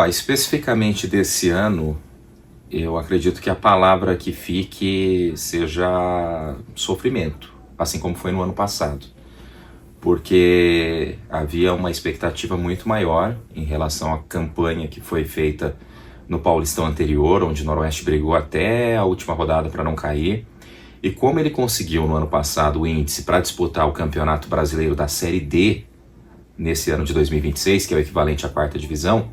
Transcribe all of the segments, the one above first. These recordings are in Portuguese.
Especificamente desse ano, eu acredito que a palavra que fique seja sofrimento, assim como foi no ano passado, porque havia uma expectativa muito maior em relação à campanha que foi feita no Paulistão anterior, onde o Noroeste brigou até a última rodada para não cair. E como ele conseguiu no ano passado o índice para disputar o Campeonato Brasileiro da Série D nesse ano de 2026, que é o equivalente à quarta divisão,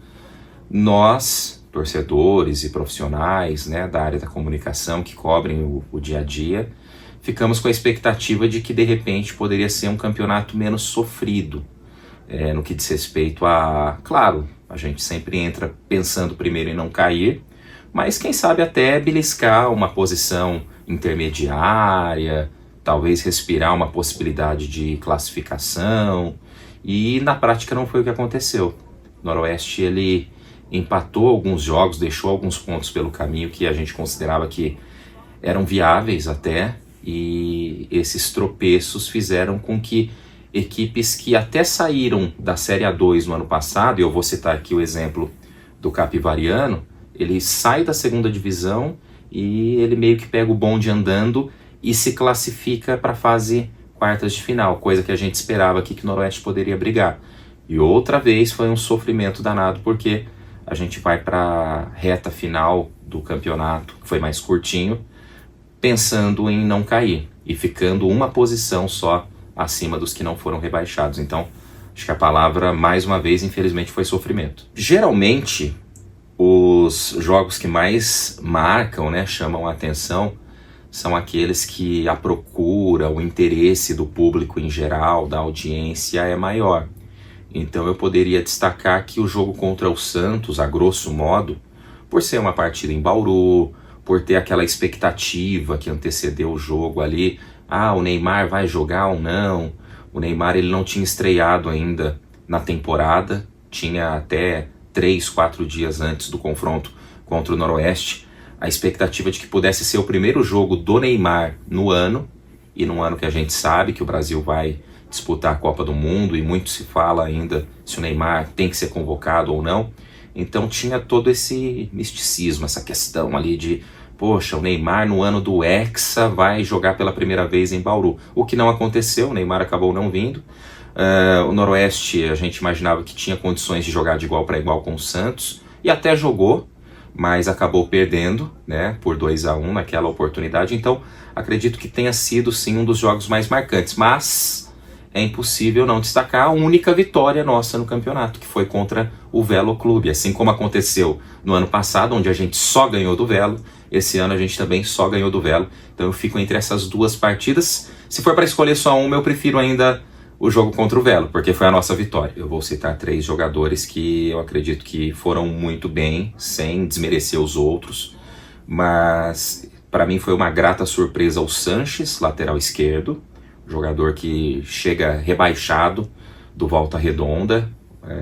nós, torcedores e profissionais, né, da área da comunicação que cobrem o dia a dia, ficamos com a expectativa de que de repente poderia ser um campeonato menos sofrido, no que diz respeito a, claro, a gente sempre entra pensando primeiro em não cair, mas quem sabe até beliscar uma posição intermediária, talvez respirar uma possibilidade de classificação, e na prática não foi o que aconteceu. O Noroeste, ele empatou alguns jogos, deixou alguns pontos pelo caminho que a gente considerava que eram viáveis até, e esses tropeços fizeram com que equipes que até saíram da Série A2 no ano passado, e eu vou citar aqui o exemplo do Capivariano, ele sai da segunda divisão e ele meio que pega o bonde andando e se classifica para a fase quartas de final, coisa que a gente esperava aqui que o Noroeste poderia brigar. E outra vez foi um sofrimento danado, porque a gente vai para a reta final do campeonato, que foi mais curtinho, pensando em não cair e ficando uma posição só acima dos que não foram rebaixados. Então, acho que a palavra, mais uma vez, infelizmente, foi sofrimento. Geralmente, os jogos que mais marcam, né, chamam a atenção, são aqueles que a procura, o interesse do público em geral, da audiência, é maior. Então eu poderia destacar que o jogo contra o Santos, a grosso modo, por ser uma partida em Bauru, por ter aquela expectativa que antecedeu o jogo ali, o Neymar vai jogar ou não? O Neymar, ele não tinha estreado ainda na temporada, tinha até 3, 4 dias antes do confronto contra o Noroeste, a expectativa de que pudesse ser o primeiro jogo do Neymar no ano, e num ano que a gente sabe que o Brasil vai disputar a Copa do Mundo, e muito se fala ainda se o Neymar tem que ser convocado ou não. Então tinha todo esse misticismo, essa questão ali de, poxa, o Neymar no ano do Hexa vai jogar pela primeira vez em Bauru. O que não aconteceu, o Neymar acabou não vindo. O Noroeste, a gente imaginava que tinha condições de jogar de igual para igual com o Santos, e até jogou, mas acabou perdendo, né, por 2-1 naquela oportunidade. Então acredito que tenha sido sim um dos jogos mais marcantes, mas é impossível não destacar a única vitória nossa no campeonato, que foi contra o Velo Clube. Assim como aconteceu no ano passado, onde a gente só ganhou do Velo, esse ano a gente também só ganhou do Velo. Então eu fico entre essas duas partidas. Se for para escolher só uma, eu prefiro ainda o jogo contra o Velo, porque foi a nossa vitória. Eu vou citar 3 jogadores que eu acredito que foram muito bem, sem desmerecer os outros, mas para mim foi uma grata surpresa o Sanches, lateral esquerdo, jogador que chega rebaixado do Volta Redonda,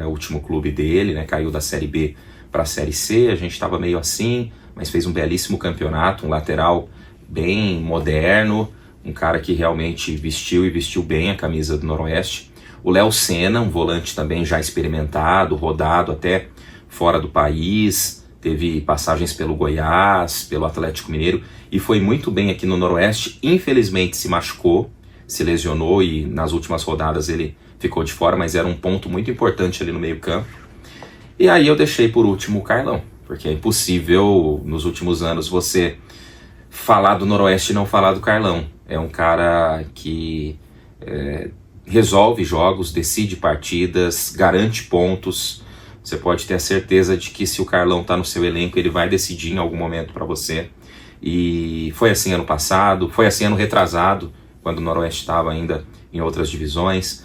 o último clube dele, né, caiu da Série B para a Série C, a gente estava meio assim, mas fez um belíssimo campeonato, um lateral bem moderno, um cara que realmente vestiu bem a camisa do Noroeste. O Léo Senna, um volante também já experimentado, rodado até fora do país, teve passagens pelo Goiás, pelo Atlético Mineiro, e foi muito bem aqui no Noroeste. Infelizmente se machucou, se lesionou, e nas últimas rodadas ele ficou de fora, mas era um ponto muito importante ali no meio campo. E aí eu deixei por último o Carlão, porque é impossível nos últimos anos você falar do Noroeste e não falar do Carlão. É um cara que resolve jogos, decide partidas, garante pontos. Você pode ter a certeza de que se o Carlão está no seu elenco, ele vai decidir em algum momento para você. E foi assim ano passado, foi assim ano retrasado, quando o Noroeste estava ainda em outras divisões,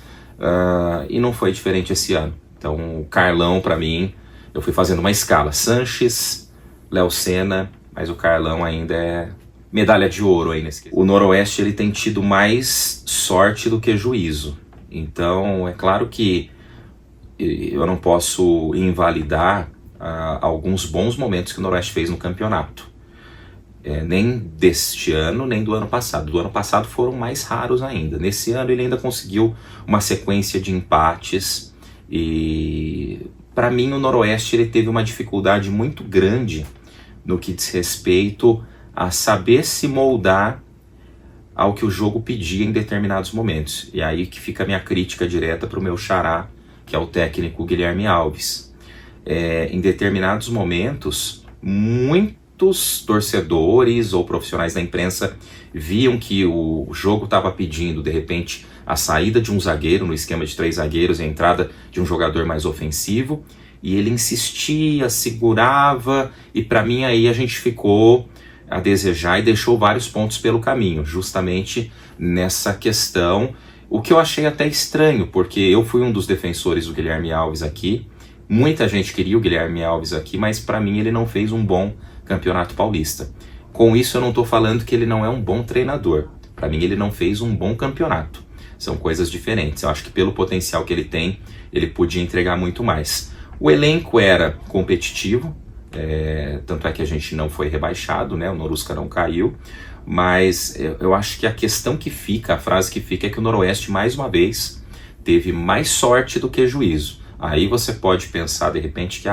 e não foi diferente esse ano. Então o Carlão, para mim, eu fui fazendo uma escala: Sanches, Léo Senna, mas o Carlão ainda é medalha de ouro aí nesse. O Noroeste, ele tem tido mais sorte do que juízo. Então é claro que eu não posso invalidar alguns bons momentos que o Noroeste fez no campeonato. Nem deste ano, nem do ano passado. Do ano passado foram mais raros ainda. Nesse ano ele ainda conseguiu uma sequência de empates e para mim o Noroeste ele teve uma dificuldade muito grande no que diz respeito a saber se moldar ao que o jogo pedia em determinados momentos. E aí que fica a minha crítica direta para o meu xará, que é o técnico Guilherme Alves. Em determinados momentos, muitos torcedores ou profissionais da imprensa viam que o jogo estava pedindo, de repente, a saída de um zagueiro no esquema de 3 zagueiros e a entrada de um jogador mais ofensivo, e ele insistia, segurava, e para mim aí a gente ficou a desejar e deixou vários pontos pelo caminho, justamente nessa questão, o que eu achei até estranho, porque eu fui um dos defensores do Guilherme Alves aqui, muita gente queria o Guilherme Alves aqui, mas para mim ele não fez um bom campeonato paulista. Com isso eu não estou falando que ele não é um bom treinador, para mim ele não fez um bom campeonato, são coisas diferentes, eu acho que pelo potencial que ele tem, ele podia entregar muito mais. O elenco era competitivo, tanto é que a gente não foi rebaixado, né? O Norusca não caiu, mas eu acho que a questão que fica, a frase que fica é que o Noroeste, mais uma vez, teve mais sorte do que juízo. Aí você pode pensar, de repente, que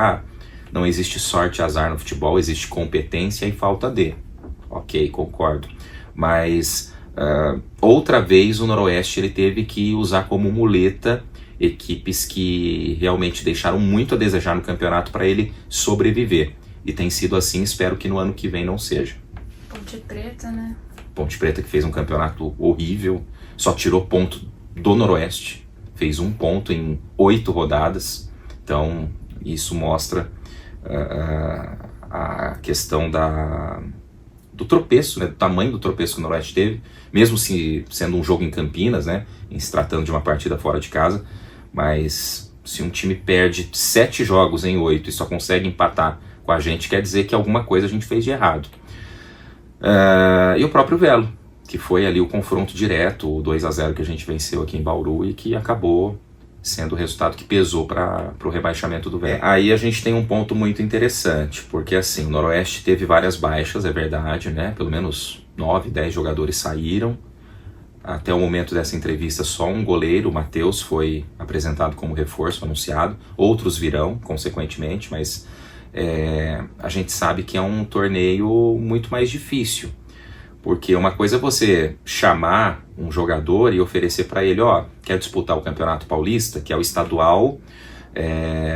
não existe sorte e azar no futebol, existe competência e falta de. Ok, concordo. Mas, outra vez, o Noroeste ele teve que usar como muleta equipes que realmente deixaram muito a desejar no campeonato para ele sobreviver. E tem sido assim, espero que no ano que vem não seja. Ponte Preta, né? Ponte Preta que fez um campeonato horrível, só tirou ponto do Noroeste, fez 1 ponto em 8 rodadas, então isso mostra a questão do tropeço, né, do tamanho do tropeço que o Noroeste teve, mesmo sendo um jogo em Campinas, né, em se tratando de uma partida fora de casa, mas se um time perde 7 jogos em 8 e só consegue empatar com a gente, quer dizer que alguma coisa a gente fez de errado. E o próprio Velo, que foi ali o confronto direto, o 2-0 que a gente venceu aqui em Bauru e que acabou sendo o resultado que pesou para o rebaixamento do Velo. Aí a gente tem um ponto muito interessante, porque assim, o Noroeste teve várias baixas, é verdade, né? Pelo menos 9, 10 jogadores saíram. Até o momento dessa entrevista, só um goleiro, o Matheus, foi apresentado como reforço, anunciado. Outros virão, consequentemente, mas a gente sabe que é um torneio muito mais difícil. Porque uma coisa é você chamar um jogador e oferecer para ele, quer disputar o Campeonato Paulista, que é o estadual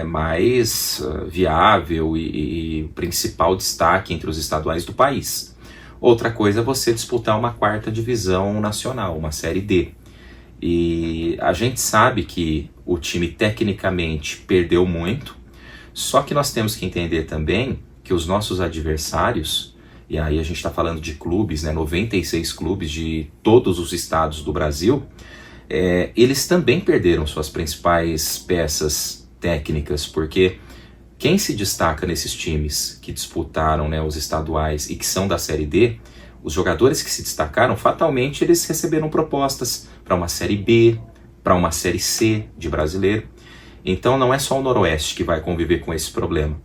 mais viável e o principal destaque entre os estaduais do país. Outra coisa é você disputar uma 4ª divisão nacional, uma Série D. E a gente sabe que o time tecnicamente perdeu muito, só que nós temos que entender também que os nossos adversários, e aí a gente está falando de clubes, né, 96 clubes de todos os estados do Brasil, eles também perderam suas principais peças técnicas, porque quem se destaca nesses times que disputaram, né, os estaduais e que são da Série D, os jogadores que se destacaram, fatalmente eles receberam propostas para uma Série B, para uma Série C de brasileiro. Então não é só o Noroeste que vai conviver com esse problema.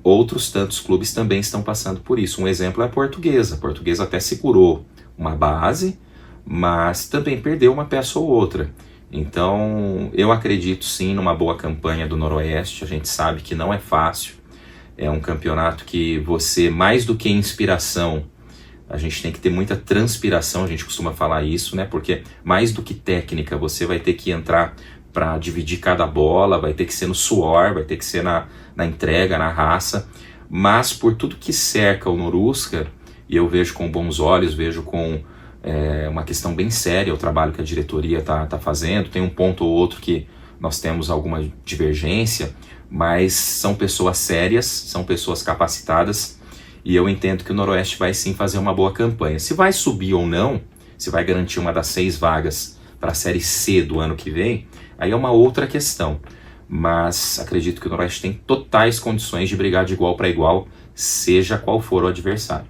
Outros tantos clubes também estão passando por isso. Um exemplo é a Portuguesa. A Portuguesa até segurou uma base, mas também perdeu uma peça ou outra. Então, eu acredito sim numa boa campanha do Noroeste, a gente sabe que não é fácil, é um campeonato que você, mais do que inspiração, a gente tem que ter muita transpiração, a gente costuma falar isso, né? Porque mais do que técnica, você vai ter que entrar para dividir cada bola, vai ter que ser no suor, vai ter que ser na entrega, na raça, mas por tudo que cerca o Norusca, e eu vejo com bons olhos, vejo com uma questão bem séria o trabalho que a diretoria tá fazendo. Tem um ponto ou outro que nós temos alguma divergência, mas são pessoas sérias, são pessoas capacitadas, e eu entendo que o Noroeste vai sim fazer uma boa campanha. Se vai subir ou não, se vai garantir uma das 6 vagas para a Série C do ano que vem, aí é uma outra questão, mas acredito que o Noroeste tem totais condições de brigar de igual para igual, seja qual for o adversário.